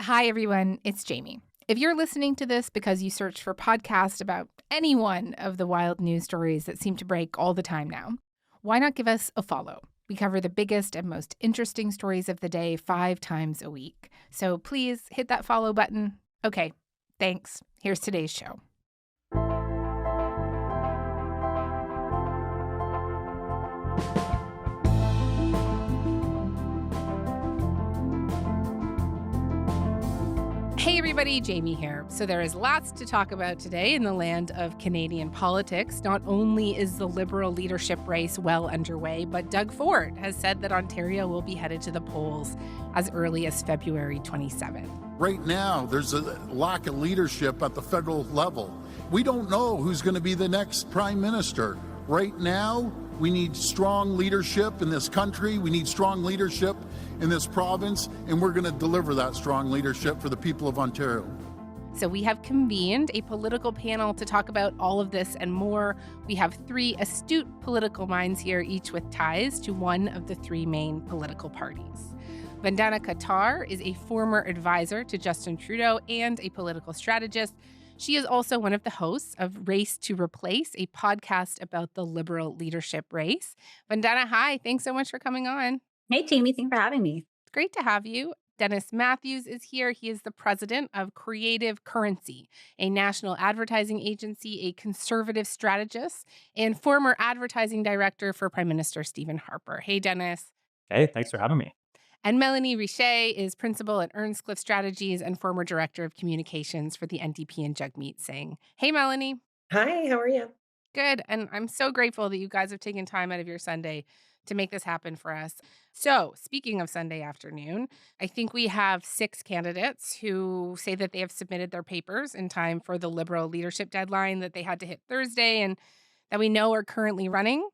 Hi, everyone. It's Jamie. If you're listening to this because you searched for podcasts about any one of the wild news stories that seem to break all the time now, why not give us a follow? We cover the biggest and most interesting stories of the day 5 times a week. So please hit that follow button. Okay, thanks. Here's today's show. Hey everybody, Jamie here. So there is lots to talk about today in the land of Canadian politics. Not only is the Liberal leadership race well underway, but Doug Ford has said that Ontario will be headed to the polls as early as February 27th. Right now, there's a lack of leadership at the federal level. We don't know who's going to be the next prime minister. Right now, we need strong leadership in this country. We need strong leadership in this province, and we're going to deliver that strong leadership for the people of Ontario. So we have convened a political panel to talk about all of this and more. We have 3 astute political minds here, each with ties to one of the 3 main political parties. Vandana Qatar is a former advisor to Justin Trudeau and a political strategist. She is also one of the hosts of Race to Replace, a podcast about the Liberal leadership race. Vandana, hi. Thanks so much for coming on. Hey, Jamie. Thanks for having me. It's great to have you. Dennis Matthews is here. He is the president of Creative Currency, a national advertising agency, a conservative strategist, and former advertising director for Prime Minister Stephen Harper. Hey, Dennis. Hey, thanks for having me. And Melanie Richer is principal at Earnscliffe Strategies and former director of communications for the NDP and Jagmeet Singh. Hey, Melanie. Hi, how are you? Good. And I'm so grateful that you guys have taken time out of your Sunday to make this happen for us. So, speaking of Sunday afternoon, I think we have 6 candidates who say that they have submitted their papers in time for the Liberal leadership deadline that they had to hit Thursday and that we know are currently running.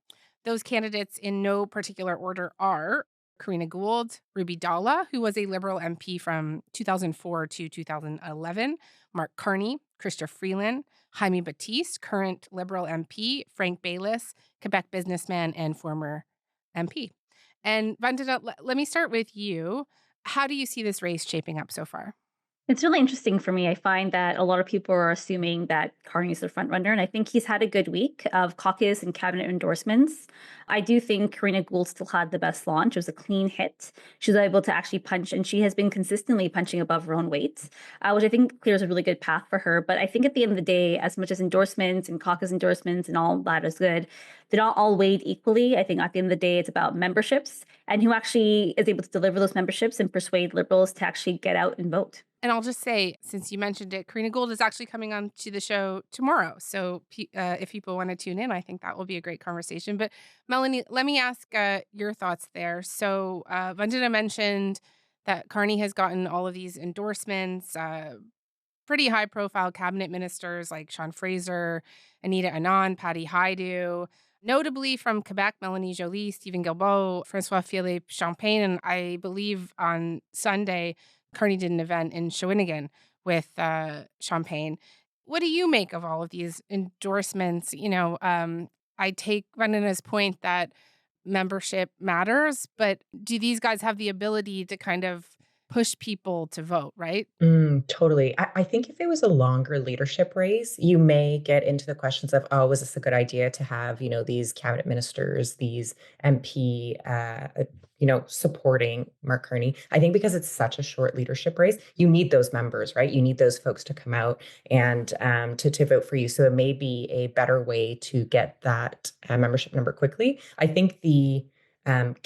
Those candidates in no particular order are Karina Gould, Ruby Dalla, who was a Liberal MP from 2004 to 2011, Mark Carney, Chrystia Freeland, Jaime Batiste, current Liberal MP, Frank Baylis, Quebec businessman and former MP. And Vandana, let me start with you. How do you see this race shaping up so far? It's really interesting for me. I find that a lot of people are assuming that Carney is the front runner, and I think he's had a good week of caucus and cabinet endorsements. I do think Karina Gould still had the best launch. It was a clean hit. She was able to actually punch, and she has been consistently punching above her own weight, which I think clears a really good path for her. But I think at the end of the day, as much as endorsements and caucus endorsements and all that is good, they're not all weighed equally. I think at the end of the day, it's about memberships and who actually is able to deliver those memberships and persuade Liberals to actually get out and vote. And I'll just say, since you mentioned it, Karina Gould is actually coming on to the show tomorrow. So if people want to tune in, I think that will be a great conversation. But Melanie, let me ask your thoughts there. So Vandana mentioned that Carney has gotten all of these endorsements, pretty high-profile cabinet ministers like Sean Fraser, Anita Anand, Patty Hajdu, notably from Quebec, Melanie Joly, Stephen Guilbeault, François-Philippe Champagne, and I believe on Sunday, Carney did an event in Shawinigan with Champagne. What do you make of all of these endorsements? I take Vandana's point that membership matters, but do these guys have the ability to kind of push people to vote, right? Totally. I think if it was a longer leadership race, you may get into the questions of, oh, was this a good idea to have, these cabinet ministers, these MP, supporting Mark Carney. I think because it's such a short leadership race, you need those members, right? You need those folks to come out and to vote for you. So it may be a better way to get that membership number quickly. I think the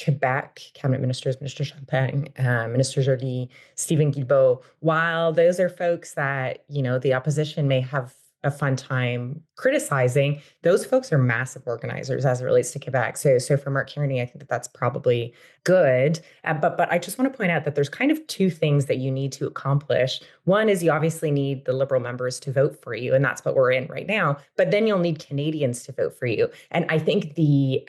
Quebec cabinet ministers, Minister Champagne, Minister Joly, Stephen Guilbeault, while those are folks that, the opposition may have a fun time criticizing, those folks are massive organizers as it relates to Quebec. So for Mark Carney, I think that that's probably good. But I just want to point out that there's kind of 2 things that you need to accomplish. One is you obviously need the Liberal members to vote for you, and that's what we're in right now. But then you'll need Canadians to vote for you. And I think the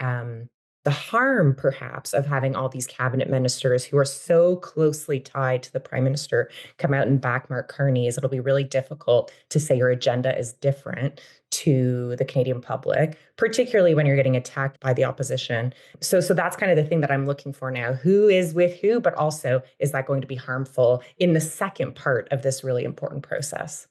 the harm, perhaps, of having all these cabinet ministers who are so closely tied to the prime minister come out and back Mark Carney is it'll be really difficult to say your agenda is different to the Canadian public, particularly when you're getting attacked by the opposition. So that's kind of the thing that I'm looking for now. Who is with who, but also is that going to be harmful in the second part of this really important process?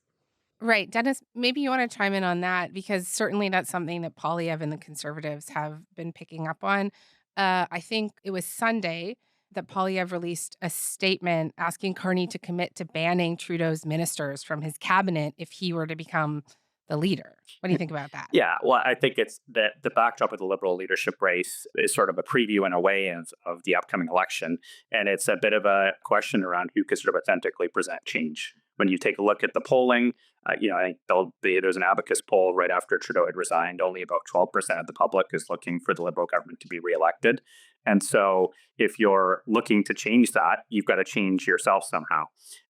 Right. Dennis, maybe you want to chime in on that because certainly that's something that Polyev and the Conservatives have been picking up on. I think it was Sunday that Polyev released a statement asking Carney to commit to banning Trudeau's ministers from his cabinet if he were to become the leader. What do you think about that? Yeah, well, I think it's that the backdrop of the Liberal leadership race is sort of a preview in a way of the upcoming election. And it's a bit of a question around who can sort of authentically present change. When you take a look at the polling, I think there's an Abacus poll right after Trudeau had resigned. Only about 12% of the public is looking for the Liberal government to be reelected. And so if you're looking to change that, you've got to change yourself somehow.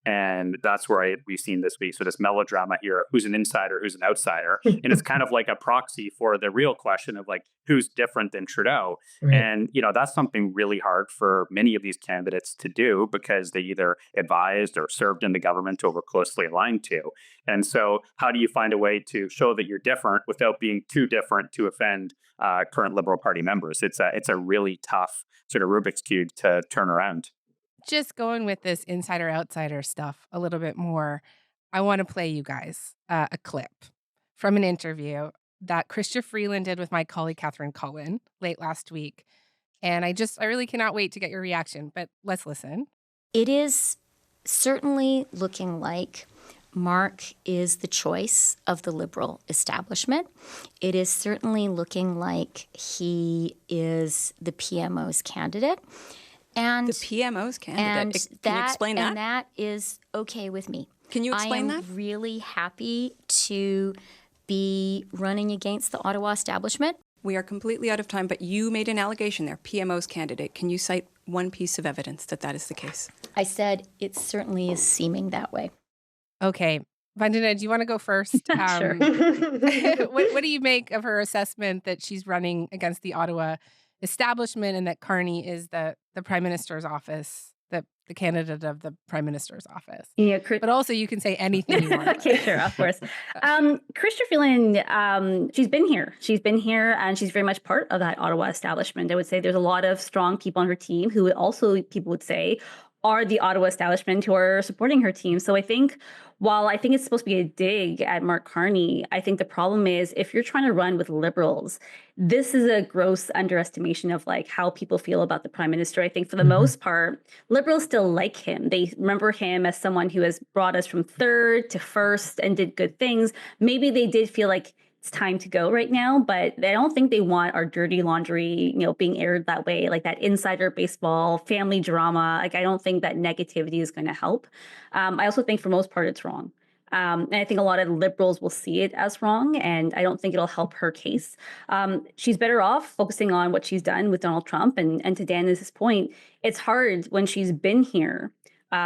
And that's where we've seen this week. So this melodrama here, who's an insider, who's an outsider. And it's kind of like a proxy for the real question of like, who's different than Trudeau? Right. And, that's something really hard for many of these candidates to do because they either advised or served in the government or were closely aligned to. And so how do you find a way to show that you're different without being too different to offend current Liberal Party members? It's a really tough sort of Rubik's Cube to turn around. Just going with this insider-outsider stuff a little bit more, I want to play you guys a clip from an interview that Chrystia Freeland did with my colleague Catherine Cullen late last week. And I really cannot wait to get your reaction, but let's listen. It is certainly looking like Mark is the choice of the Liberal establishment. It is certainly looking like he is the PMO's candidate. And the PMO's candidate. Can you explain that? And that is okay with me. Can you explain that? I am really happy to be running against the Ottawa establishment. We are completely out of time, but you made an allegation there, PMO's candidate. Can you cite one piece of evidence that is the case? I said it certainly is seeming that way. Okay. Vandana, do you want to go first? Sure. What do you make of her assessment that she's running against the Ottawa establishment and that Carney is the Prime Minister's office, the candidate of the Prime Minister's office? Yeah, but also you can say anything you want. Okay, sure, of course. Chrystia Freeland, she's been here. She's been here and she's very much part of that Ottawa establishment. I would say there's a lot of strong people on her team who also people would say are the Ottawa establishment who are supporting her team. So I think while I think it's supposed to be a dig at Mark Carney, I think the problem is if you're trying to run with Liberals, this is a gross underestimation of like how people feel about the Prime Minister. I think for the most part, Liberals still like him. They remember him as someone who has brought us from third to first and did good things. Maybe they did feel like it's time to go right now, but I don't think they want our dirty laundry, being aired that way, like that insider baseball, family drama. Like, I don't think that negativity is going to help. I also think for most part, it's wrong. And I think a lot of Liberals will see it as wrong, and I don't think it'll help her case. She's better off focusing on what she's done with Donald Trump. And to Dennis's point, it's hard when she's been here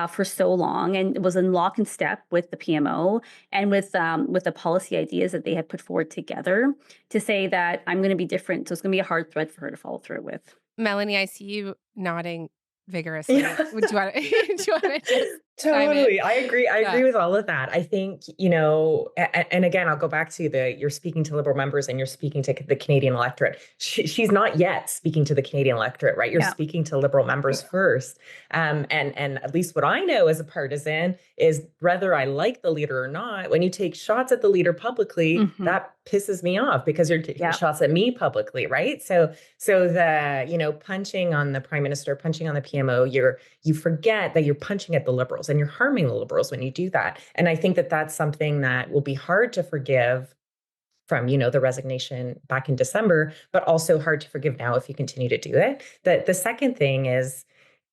for so long and was in lock and step with the PMO and with the policy ideas that they had put forward together to say that I'm going to be different. So it's going to be a hard thread for her to follow through with. Melanie, I see you nodding vigorously. Do you want to just Totally. I agree. I agree with all of that. I think, and again, I'll go back to you're speaking to Liberal members and you're speaking to the Canadian electorate. She's not yet speaking to the Canadian electorate, right? You're speaking to Liberal members first. And at least what I know as a partisan is whether I like the leader or not, when you take shots at the leader publicly, that pisses me off because you're taking shots at me publicly, right? So the, punching on the Prime Minister, punching on the PMO, you forget that you're punching at the Liberals and you're harming the Liberals when you do that. And I think that that's something that will be hard to forgive from, the resignation back in December, but also hard to forgive now if you continue to do it. The second thing is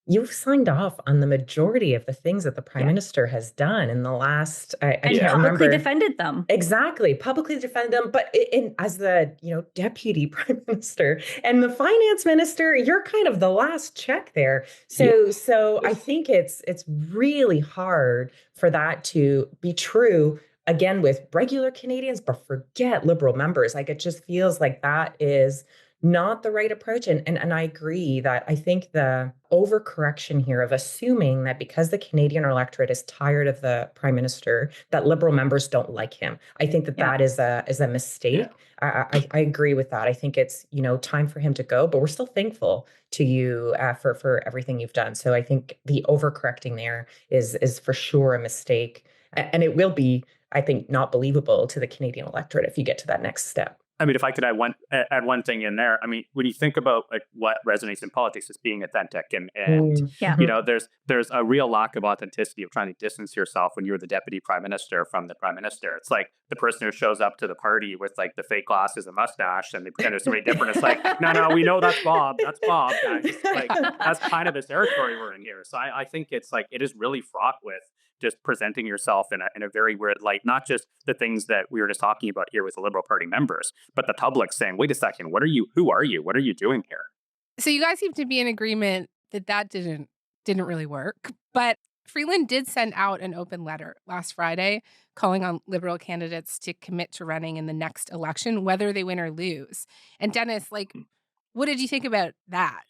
you've signed off on the majority of the things that the Prime Minister has done in the last. And publicly defended them. Exactly, publicly defended them. But as the Deputy Prime Minister and the Finance Minister, you're kind of the last check there. So I think it's really hard for that to be true. Again, with regular Canadians, but forget Liberal members. Like it just feels like that is not the right approach. And I agree that I think the overcorrection here of assuming that because the Canadian electorate is tired of the prime minister, that Liberal members don't like him. I think that Yeah. that is a mistake. I agree with that. I think it's, time for him to go, but we're still thankful to you for everything you've done. So I think the overcorrecting there is for sure a mistake. And it will be, I think, not believable to the Canadian electorate if you get to that next step. I mean, if I could add one thing in there, I mean, when you think about like what resonates in politics is being authentic, and Yeah. there's a real lack of authenticity of trying to distance yourself when you're the deputy prime minister from the prime minister. It's like the person who shows up to the party with like the fake glasses and mustache, and they pretend there's somebody different. It's like, no, we know that's Bob. That's Bob. Like that's kind of the territory we're in here. So I think it's like it is really fraught with just presenting yourself in a very weird light, not just the things that we were just talking about here with the Liberal Party members, but the public saying, wait a second, what are you? Who are you? What are you doing here? So you guys seem to be in agreement that didn't really work. But Freeland did send out an open letter last Friday calling on Liberal candidates to commit to running in the next election, whether they win or lose. And Dennis, like, what did you think about that?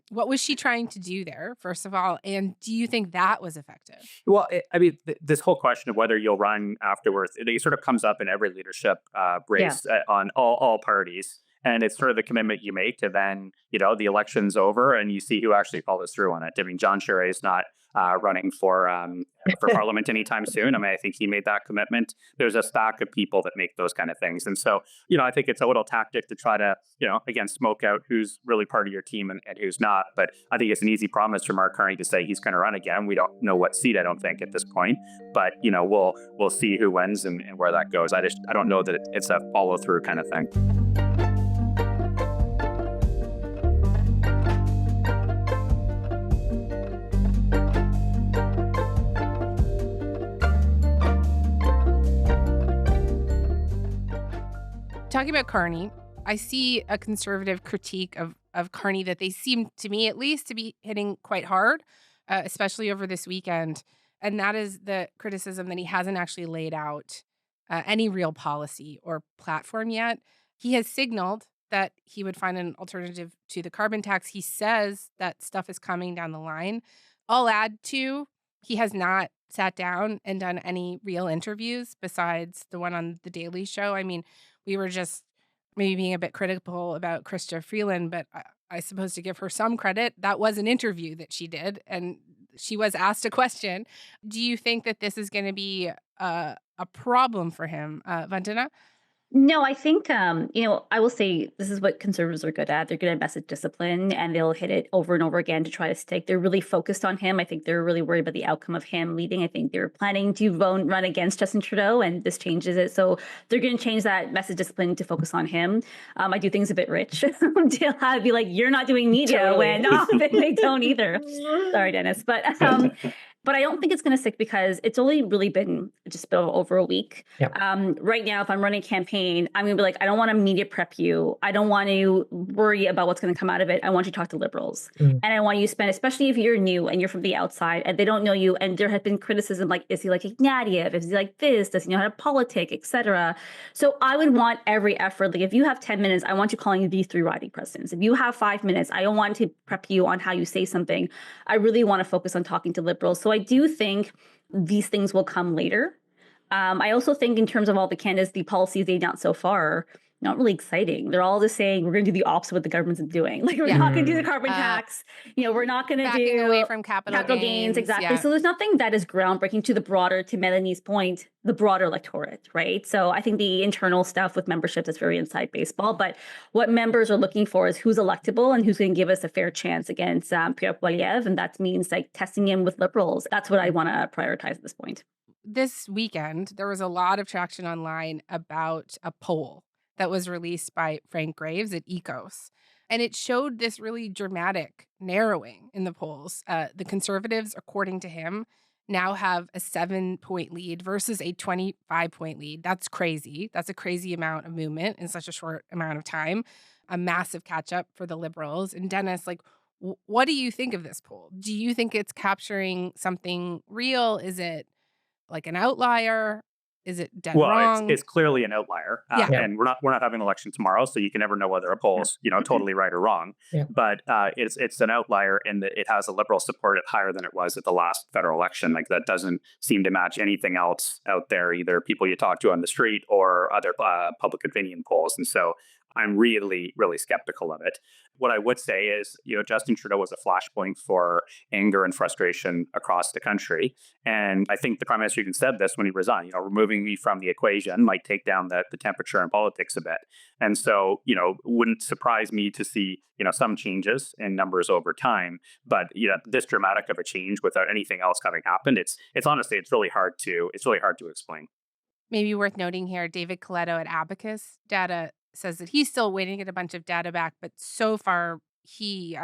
What was she trying to do there, first of all? And do you think that was effective? Well, I mean, this whole question of whether you'll run afterwards, it sort of comes up in every leadership race on all parties. And it's sort of the commitment you make to then, the election's over and you see who actually follows through on it. I mean, John Charest is not running for Parliament anytime soon. I mean, I think he made that commitment. There's a stack of people that make those kind of things. And so, I think it's a little tactic to try to, again, smoke out who's really part of your team and who's not. But I think it's an easy promise for Mark Carney to say he's going to run again. We don't know what seat, I don't think, at this point. But, we'll see who wins and where that goes. I don't know that it's a follow through kind of thing. Talking about Carney, I see a conservative critique of Carney that they seem to me at least to be hitting quite hard, especially over this weekend. And that is the criticism that he hasn't actually laid out any real policy or platform yet. He has signaled that he would find an alternative to the carbon tax. He says that stuff is coming down the line. I'll add to, he has not sat down and done any real interviews besides the one on The Daily Show. I mean, we were just maybe being a bit critical about Chrystia Freeland, but I suppose to give her some credit, that was an interview that she did, and she was asked a question. Do you think that this is going to be a problem for him, Vandana? No, I think, I will say this is what conservatives are good at. They're good at message discipline, and they'll hit it over and over again to try to stick. They're really focused on him. I think they're really worried about the outcome of him leading. I think they're planning to run against Justin Trudeau, and this changes it. So they're going to change that message discipline to focus on him. I do think it's a bit rich to be like, you're not doing media when they don't either. Sorry, Dennis. But I don't think it's going to stick because it's only really been just a bit over a week. Yeah. Right now, if I'm running a campaign, I'm going to be like, I don't want to media prep you. I don't want to worry about what's going to come out of it. I want you to talk to Liberals. And I want you to spend, especially if you're new and you're from the outside and they don't know you. And there has been criticism like, is he like Ignatieff? Is he like this? Does he know how to politic, etc.? So I would want every effort. Like if you have 10 minutes, I want you calling these 3 riding presidents. If you have 5 minutes, I don't want to prep you on how you say something. I really want to focus on talking to Liberals. So I do think these things will come later. I also think in terms of all the candidates, the policies they've announced so far, not really exciting. They're all just saying we're going to do the opposite of what the government's doing. Like we're not going to do the carbon tax. We're not going to Backing away from capital gains. Exactly. Yeah. So there's nothing that is groundbreaking to Melanie's point, the broader electorate, right? So I think the internal stuff with membership is very inside baseball. But what members are looking for is who's electable and who's going to give us a fair chance against Pierre Poilievre. And that means like testing him with Liberals. That's what I want to prioritize at this point. This weekend, there was a lot of traction online about a poll that was released by Frank Graves at Ecos. And it showed this really dramatic narrowing in the polls. The Conservatives, according to him, now have a 7-point lead versus a 25-point lead. That's crazy. That's a crazy amount of movement in such a short amount of time. A massive catch up for the Liberals. And Dennis, like, what do you think of this poll? Do you think it's capturing something real? Is it like an outlier? Is it dead Well, wrong? it's clearly an outlier, Yeah. and we're not having an election tomorrow, so you can never know whether a poll's totally right or wrong. Yeah. But it's an outlier in that it has a Liberal support higher than it was at the last federal election. Like that doesn't seem to match anything else out there, either people you talk to on the street or other public opinion polls. And so I'm really, really skeptical of it. What I would say is, Justin Trudeau was a flashpoint for anger and frustration across the country. And I think the Prime Minister even said this when he resigned, removing me from the equation might take down the temperature in politics a bit. And so, wouldn't surprise me to see, some changes in numbers over time. But, this dramatic of a change without anything else having happened, it's honestly, it's really hard to explain. Maybe worth noting here, David Coletto at Abacus Data says that he's still waiting to get a bunch of data back, but so far he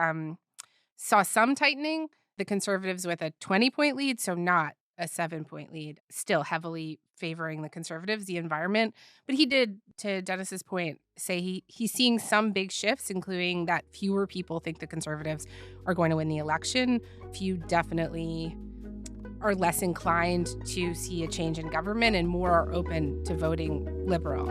saw some tightening. The Conservatives with a 20-point lead, so not a 7-point lead, still heavily favoring the Conservatives, the environment. But he did, to Dennis's point, say he's seeing some big shifts, including that fewer people think the Conservatives are going to win the election. Few definitely are less inclined to see a change in government, and more are open to voting Liberal.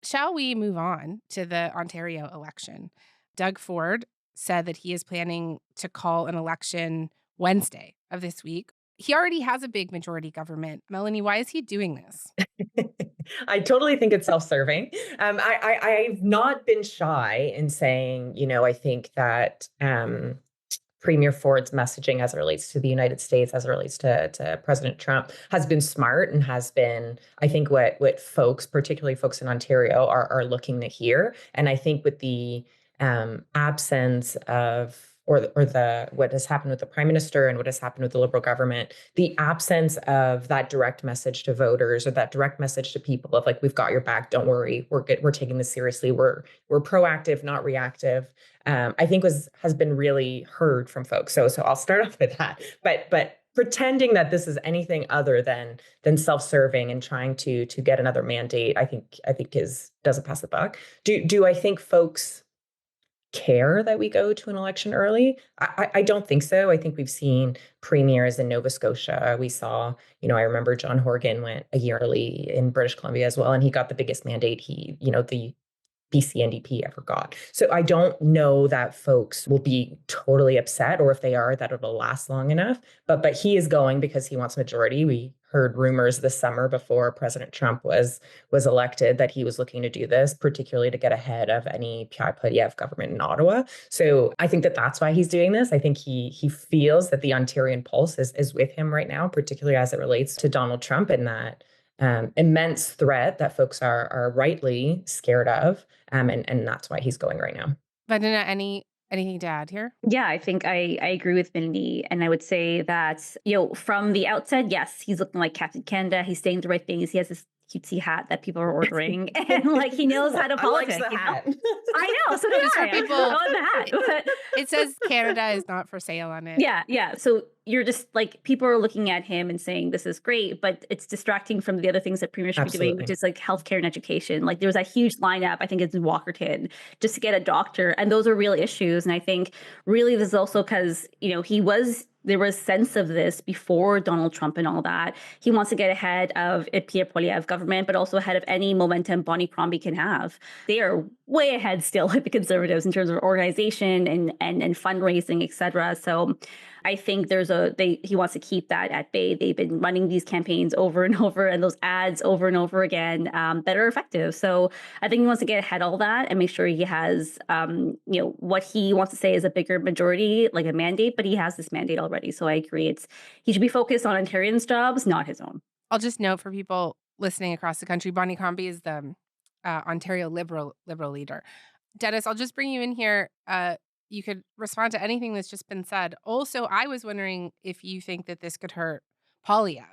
Shall we move on to the Ontario election? Doug Ford said that he is planning to call an election Wednesday of this week. He already has a big majority government. Melanie, why is he doing this? I totally think it's self-serving. I've not been shy in saying, I think that Premier Ford's messaging as it relates to the United States, as it relates to President Trump, has been smart and has been, I think, what folks, particularly folks in Ontario, are looking to hear. And I think with the absence of or the what has happened with the Prime Minister and what has happened with the Liberal government, the absence of that direct message to voters or that direct message to people of like, we've got your back, don't worry, we're good, we're taking this seriously, we're proactive, not reactive. I think has been really heard from folks. So I'll start off with that. But pretending that this is anything other than self-serving and trying to get another mandate, I think doesn't pass the buck. Do I think folks care that we go to an election early? I don't think so. I think we've seen premiers in Nova Scotia. We saw, I remember John Horgan went a year early in British Columbia as well, and he got the biggest mandate the BC NDP ever got. So I don't know that folks will be totally upset, or if they are, that it'll last long enough. But he is going because he wants majority. We heard rumors this summer before President Trump was elected that he was looking to do this, particularly to get ahead of any Pierre Poilievre government in Ottawa. So I think that's why he's doing this. I think he feels that the Ontarian pulse is with him right now, particularly as it relates to Donald Trump and that immense threat that folks are rightly scared of. And that's why he's going right now. Vandana, anything to add here? Yeah, I think I agree with Mindy. And I would say that, from the outset, yes, he's looking like Captain Canada. He's saying the right things. He has this cutesy hat that people are ordering. And he knows how to politic. I like the hat. I know. So do I. People, I love the hat. It says Canada is not for sale on it. Yeah. So you're just people are looking at him and saying this is great, but it's distracting from the other things that Premier should be doing, which is healthcare and education. There was a huge lineup, I think it's in Walkerton, just to get a doctor. And those are real issues. And I think really this is also because, there was sense of this before Donald Trump and all that. He wants to get ahead of a Pierre Poilievre government, but also ahead of any momentum Bonnie Crombie can have. They are way ahead still with the Conservatives in terms of organization and fundraising, et cetera. So I think he wants to keep that at bay. They've been running these campaigns over and over and those ads over and over again that are effective. So I think he wants to get ahead of all that and make sure he has, what he wants to say is a bigger majority, like a mandate, but he has this mandate already. So I agree. He should be focused on Ontarians' jobs, not his own. I'll just note for people listening across the country, Bonnie Crombie is the Ontario Liberal leader. Dennis, I'll just bring you in here. You could respond to anything that's just been said. Also, I was wondering if you think that this could hurt Poilievre.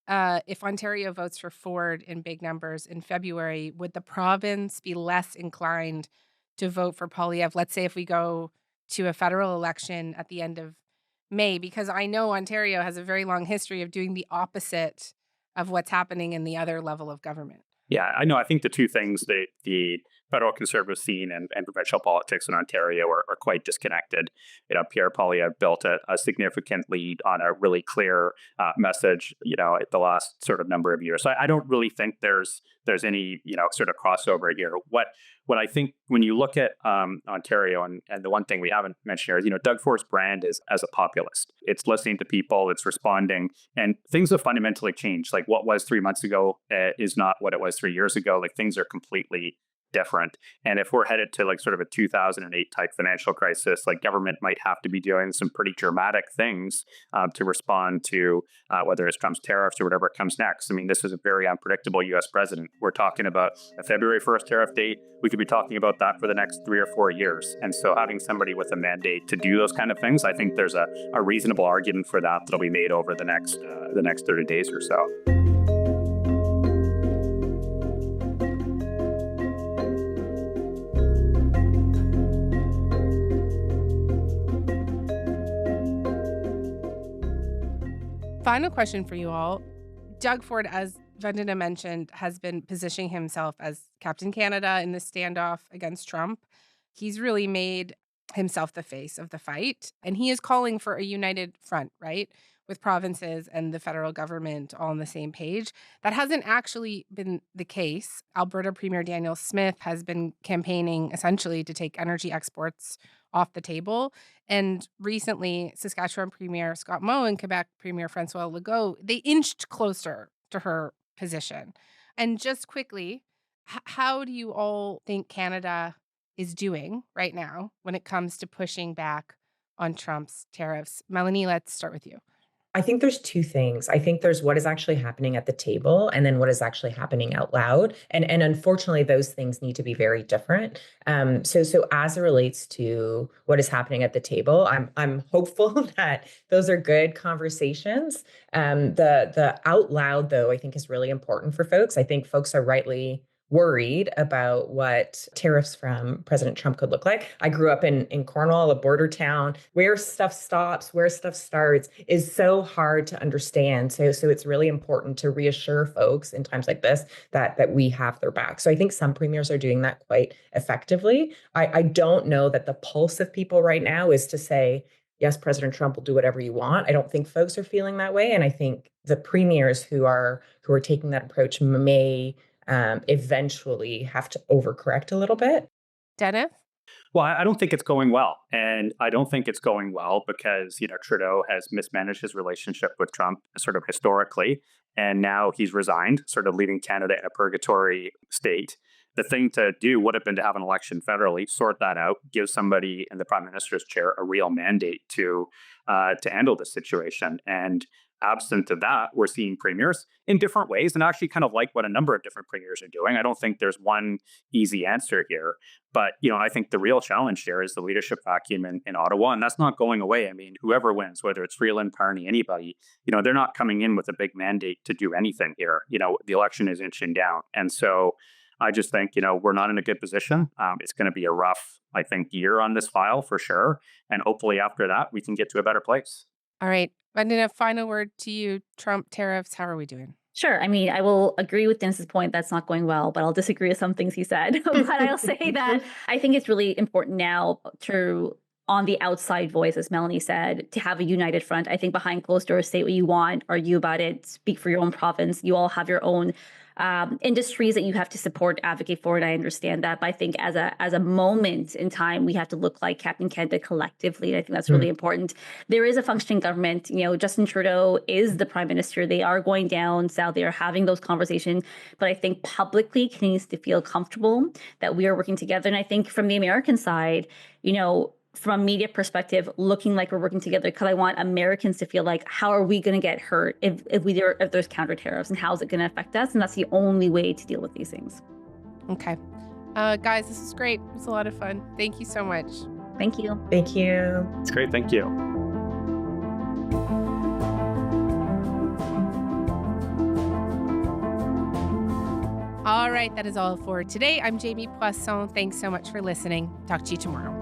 If Ontario votes for Ford in big numbers in February, would the province be less inclined to vote for Poilievre? Let's say if we go to a federal election at the end of May? Because I know Ontario has a very long history of doing the opposite of what's happening in the other level of government. Yeah, I know. I think the two things, the federal conservative scene and provincial politics in Ontario are quite disconnected. Pierre Poilievre built a significant lead on a really clear message, at the last sort of number of years. So I don't really think there's any, sort of crossover here. What I think when you look at Ontario, and the one thing we haven't mentioned here is, Doug Ford's brand is as a populist. It's listening to people, it's responding, and things have fundamentally changed. Like what was 3 months ago is not what it was 3 years ago. Like things are completely different. And if we're headed to like sort of a 2008 type financial crisis, like government might have to be doing some pretty dramatic things to respond to whether it's Trump's tariffs or whatever comes next. I mean, this is a very unpredictable U.S. president. We're talking about a February 1st tariff date. We could be talking about that for the next 3 or 4 years. And so having somebody with a mandate to do those kind of things, I think there's a reasonable argument for that that'll be made over the next 30 days or so. Final question for you all. Doug Ford, as Vandana mentioned, has been positioning himself as Captain Canada in this standoff against Trump. He's really made himself the face of the fight, and he is calling for a united front, right, with provinces and the federal government all on the same page. That hasn't actually been the case. Alberta Premier Daniel Smith has been campaigning essentially to take energy exports off the table. And recently, Saskatchewan Premier Scott Moe and Quebec Premier Francois Legault, they inched closer to her position. And just quickly, how do you all think Canada is doing right now when it comes to pushing back on Trump's tariffs? Melanie, let's start with you. I think there's two things. I think there's what is actually happening at the table and then what is actually happening out loud. And unfortunately, those things need to be very different. So as it relates to what is happening at the table, I'm hopeful that those are good conversations. The out loud, though, I think is really important for folks. I think folks are rightly worried about what tariffs from President Trump could look like. I grew up in Cornwall, a border town. Where stuff stops, where stuff starts is so hard to understand. So it's really important to reassure folks in times like this that we have their back. So I think some premiers are doing that quite effectively. I don't know that the pulse of people right now is to say, yes, President Trump will do whatever you want. I don't think folks are feeling that way. And I think the premiers who are taking that approach may eventually have to overcorrect a little bit. Dennis? Well, I don't think it's going well. And I don't think it's going well because, Trudeau has mismanaged his relationship with Trump sort of historically. And now he's resigned, sort of leaving Canada in a purgatory state. The thing to do would have been to have an election federally, sort that out, give somebody in the prime minister's chair a real mandate to handle the situation. And absent of that, we're seeing premiers in different ways and actually kind of like what a number of different premiers are doing. I don't think there's one easy answer here. But, I think the real challenge here is the leadership vacuum in Ottawa, and that's not going away. I mean, whoever wins, whether it's Freeland, Carney, anybody, they're not coming in with a big mandate to do anything here. The election is inching down. And so I just think, we're not in a good position. It's going to be a rough, I think, year on this file for sure. And hopefully after that, we can get to a better place. All right. Vandana, final word to you. Trump tariffs, how are we doing? Sure. I mean, I will agree with Dennis's point that's not going well, but I'll disagree with some things he said. But I'll say that I think it's really important now to, on the outside voice, as Melanie said, to have a united front. I think behind closed doors, say what you want, argue about it, speak for your own province. You all have your own industries that you have to support, advocate for, and I understand that. But I think as a moment in time, we have to look like Captain Canada collectively. And I think that's really important. There is a functioning government. Justin Trudeau is the prime minister. They are going down south. They are having those conversations. But I think publicly, Canadians needs to feel comfortable that we are working together. And I think from the American side, from a media perspective, looking like we're working together, because I want Americans to feel like, how are we going to get hurt if there's counter tariffs, and how is it going to affect us? And that's the only way to deal with these things. Okay. Guys, this is great. It was a lot of fun. Thank you so much. Thank you. Thank you. It's great. Thank you. All right. That is all for today. I'm Jamie Poisson. Thanks so much for listening. Talk to you tomorrow.